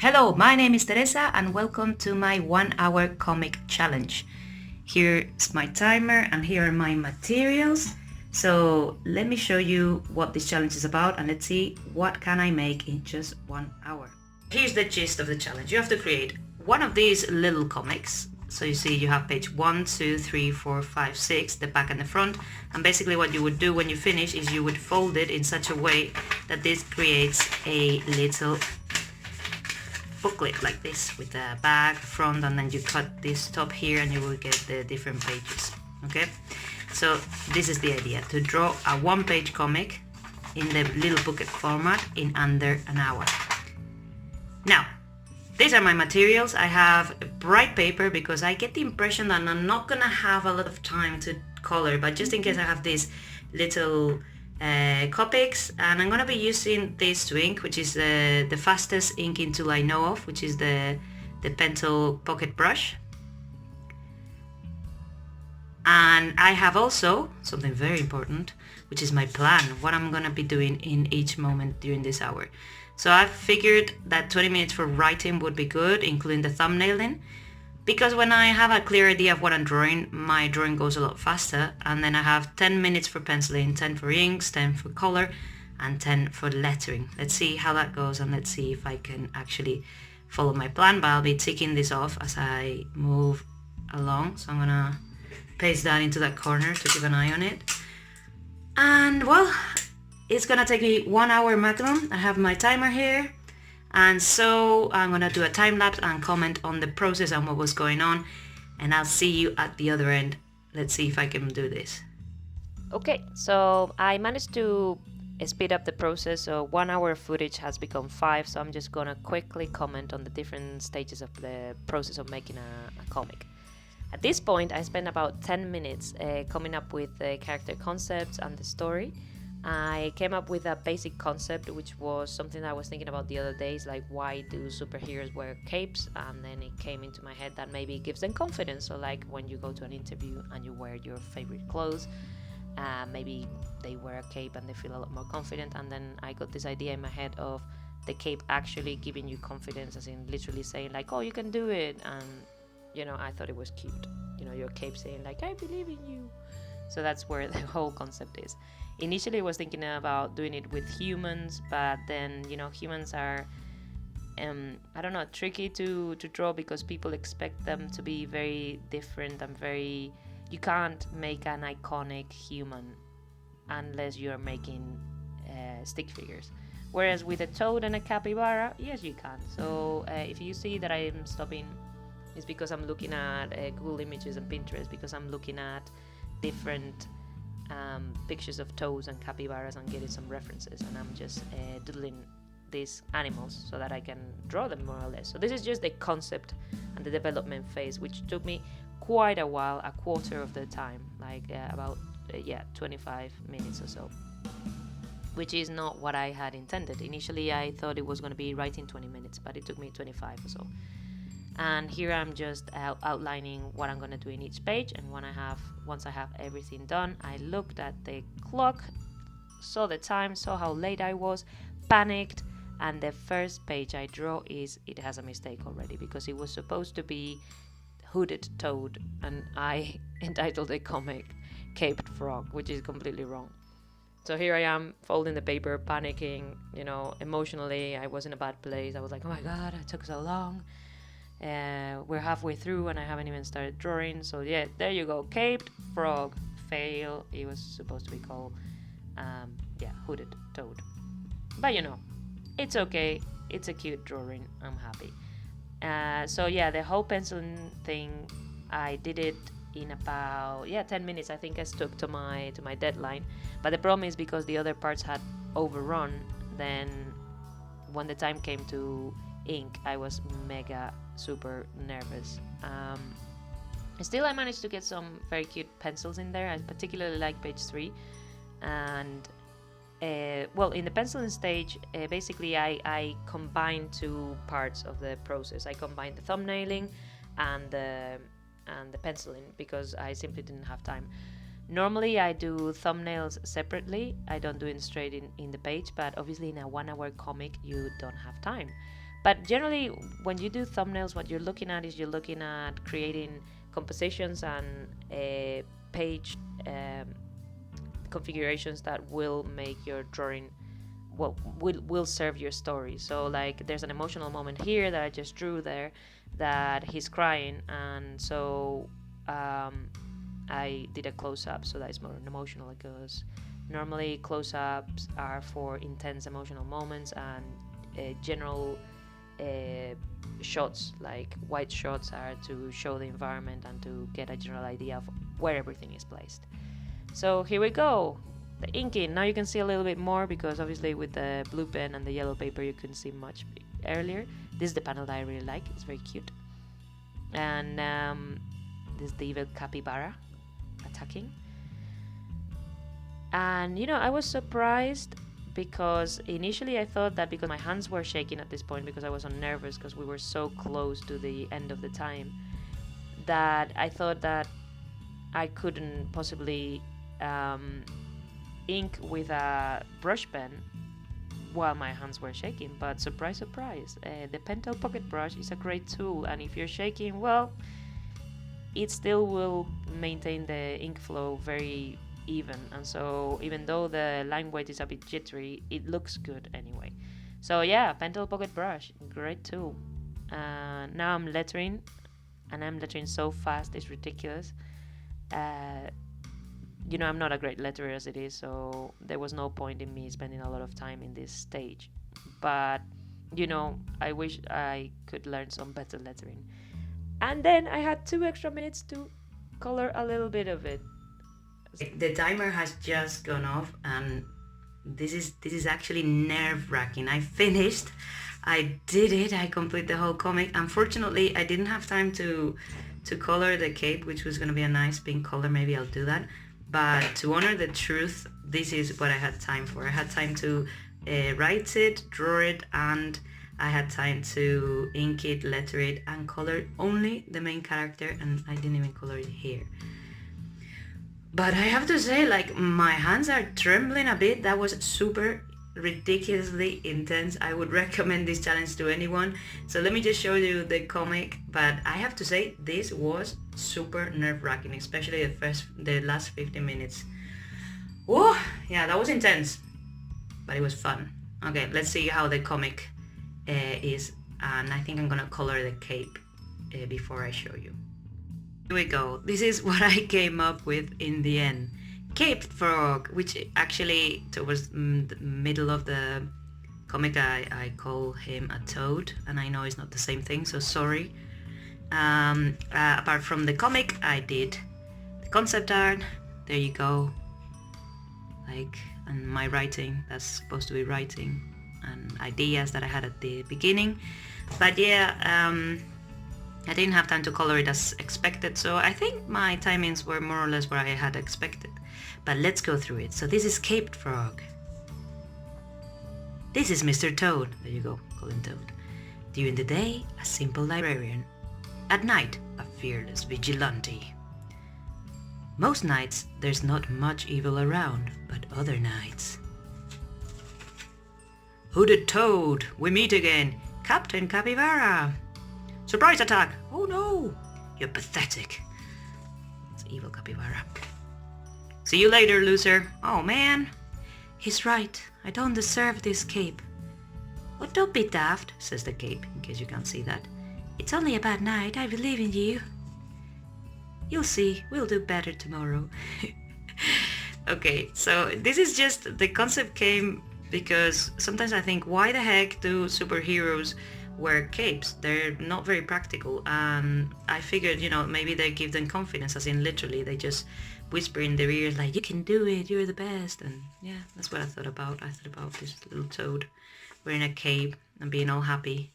Hello, my name is Teresa and welcome to my 1 hour comic challenge. Here's my timer and here are my materials. So let me show you what this challenge is about and let's see what can I make in just 1 hour. Here's the gist of the challenge. You have to create one of these little comics. So you see you have page 1, 2, 3, 4, 5, 6, the back and the front. And basically what you would do when you finish is you would fold it in such a way that this creates a little booklet like this with the back, front, and then you cut this top here and you will get the different pages. Okay, so this is the idea, to draw a one-page comic in the little booklet format in under an hour. Now, these are my materials. I have bright paper because I get the impression that I'm not gonna have a lot of time to color, but just in case I have these little Copics, and I'm gonna be using this to ink, which is the fastest inking tool I know of, which is the Pentel Pocket Brush. And I have also something very important, which is my plan, what I'm gonna be doing in each moment during this hour. So I've figured that 20 minutes for writing would be good, including the thumbnailing, because when I have a clear idea of what I'm drawing, my drawing goes a lot faster. And then I have 10 minutes for penciling, 10 for inks, 10 for color, and 10 for lettering. Let's see how that goes and let's see if I can actually follow my plan, but I'll be ticking this off as I move along. So I'm gonna paste that into that corner to keep an eye on it. And well, it's gonna take me 1 hour maximum. I have my timer here. And so I'm gonna do a time lapse and comment on the process and what was going on, and I'll see you at the other end. Let's see if I can do this. Okay, so I managed to speed up the process, so 1 hour footage has become 5, so I'm just gonna quickly comment on the different stages of the process of making a comic. At this point, I spent about 10 minutes coming up with the character concepts and the story. I came up with a basic concept, which was something I was thinking about the other days, like why do superheroes wear capes? And then it came into my head that maybe it gives them confidence. So like when you go to an interview and you wear your favorite clothes, maybe they wear a cape and they feel a lot more confident. And then I got this idea in my head of the cape actually giving you confidence, as in literally saying like, oh, you can do it. And, you know, I thought it was cute. You know, your cape saying like, I believe in you. So that's where the whole concept is. Initially, I was thinking about doing it with humans, but then, you know, humans are, I don't know, tricky to draw because people expect them to be very different and you can't make an iconic human unless you're making stick figures. Whereas with a toad and a capybara, yes, you can. So if you see that I am stopping, it's because I'm looking at Google Images and Pinterest, because I'm looking at different pictures of toads and capybaras and getting some references, and I'm just doodling these animals so that I can draw them more or less. So this is just the concept and the development phase, which took me quite a while, a quarter of the time, like about 25 minutes or so, which is not what I had intended. Initially I thought it was going to be writing 20 minutes, but it took me 25 or so. And here I'm just outlining what I'm going to do in each page, and once I have everything done, I looked at the clock, saw the time, saw how late I was, panicked, and the first page I draw it has a mistake already, because it was supposed to be hooded toad and I entitled the comic Caped Frog, which is completely wrong. So here I am folding the paper, panicking, you know, emotionally. I was in a bad place. I was like, oh my god, it took so long. We're halfway through and I haven't even started drawing. So yeah, there you go. Caped Frog. Fail. It was supposed to be called hooded toad. But you know, it's okay. It's a cute drawing. I'm happy. So yeah, the whole penciling thing, I did it in about 10 minutes. I think I stuck to my deadline. But the problem is because the other parts had overrun, then when the time came to ink, I was mega super nervous. Still, I managed to get some very cute pencils in there. I particularly like page 3. And in the penciling stage, basically I combined two parts of the process. I combined the thumbnailing and the penciling because I simply didn't have time. Normally I do thumbnails separately. I don't do it straight in the page, but obviously in a 1 hour comic you don't have time. But generally, when you do thumbnails, what you're looking at is you're looking at creating compositions and page configurations that will make your drawing will serve your story. So like there's an emotional moment here that I just drew there that he's crying, and so I did a close-up so that it's more emotional, because normally close-ups are for intense emotional moments, and general shots like wide shots are to show the environment and to get a general idea of where everything is placed. So here we go, the inking. Now you can see a little bit more, because obviously with the blue pen and the yellow paper you couldn't see much earlier. This is the panel that I really like, it's very cute. And this is the evil capybara attacking. And you know, I was surprised, because initially I thought that because my hands were shaking at this point because I was so nervous because we were so close to the end of the time, that I thought that I couldn't possibly ink with a brush pen while my hands were shaking. But surprise, surprise, the Pentel Pocket Brush is a great tool, and if you're shaking, well, it still will maintain the ink flow very even, and so even though the line weight is a bit jittery, it looks good anyway. So yeah, Pentel Pocket Brush, great tool. Now I'm lettering, and I'm lettering so fast, it's ridiculous. You know, I'm not a great letterer as it is, so there was no point in me spending a lot of time in this stage. But you know, I wish I could learn some better lettering. And then I had 2 extra minutes to color a little bit of it. The timer has just gone off, and this is actually nerve-wracking. I finished, I did it, I completed the whole comic. Unfortunately, I didn't have time to color the cape, which was going to be a nice pink color. Maybe I'll do that. But to honor the truth, this is what I had time for. I had time to write it, draw it, and I had time to ink it, letter it, and color only the main character, and I didn't even color it here. But I have to say, like, my hands are trembling a bit. That was super ridiculously intense. I would recommend this challenge to anyone. So let me just show you the comic. But I have to say, this was super nerve-wracking, especially the last 15 minutes. Whoa, yeah, that was intense, but it was fun. Okay, let's see how the comic is, and I think I'm gonna color the cape before I show you. Here we go. This is what I came up with in the end. Caped Frog, which actually towards the middle of the comic I call him a toad, and I know it's not the same thing, so sorry. Apart from the comic, I did the concept art. There you go. Like, and my writing, that's supposed to be writing and ideas that I had at the beginning. But yeah, I didn't have time to color it as expected, so I think my timings were more or less what I had expected. But let's go through it. So this is Caped Frog. This is Mr. Toad. There you go, call him Toad. During the day, a simple librarian. At night, a fearless vigilante. Most nights, there's not much evil around, but other nights. Hooded Toad, we meet again. Captain Capybara. Surprise attack! Oh no! You're pathetic. It's evil Capybara. See you later, loser. Oh man. He's right. I don't deserve this cape. Oh, don't be daft, says the cape, in case you can't see that. It's only a bad night. I believe in you. You'll see. We'll do better tomorrow. Okay, so this is just, the concept came because sometimes I think, why the heck do superheroes wear capes? They're not very practical, and I figured, you know, maybe they give them confidence, as in literally they just whisper in their ears like, you can do it, you're the best. And yeah, that's what I thought about. I thought about this little toad wearing a cape and being all happy,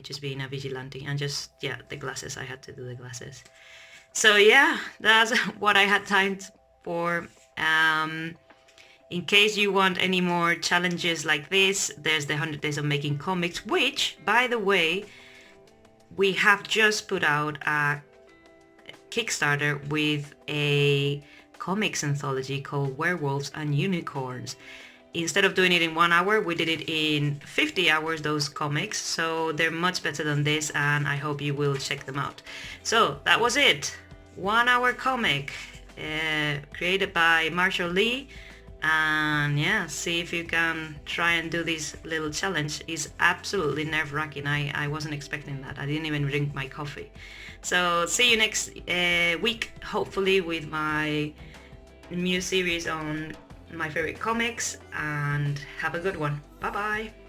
just being a vigilante, and just, yeah, the glasses, I had to do the glasses. So yeah, that's what I had time for. In case you want any more challenges like this, there's the 100 Days of Making Comics, which, by the way, we have just put out a Kickstarter with a comics anthology called Werewolves and Unicorns. instead of doing it in 1 hour, we did it in 50 hours, those comics. So they're much better than this, and I hope you will check them out. So that was it. 1 hour comic created by Marshall Lee. And yeah, see if you can try and do this little challenge. It's absolutely nerve-wracking. I wasn't expecting that. I didn't even drink my coffee. So see you next week, hopefully with my new series on my favorite comics, and have a good one. Bye bye.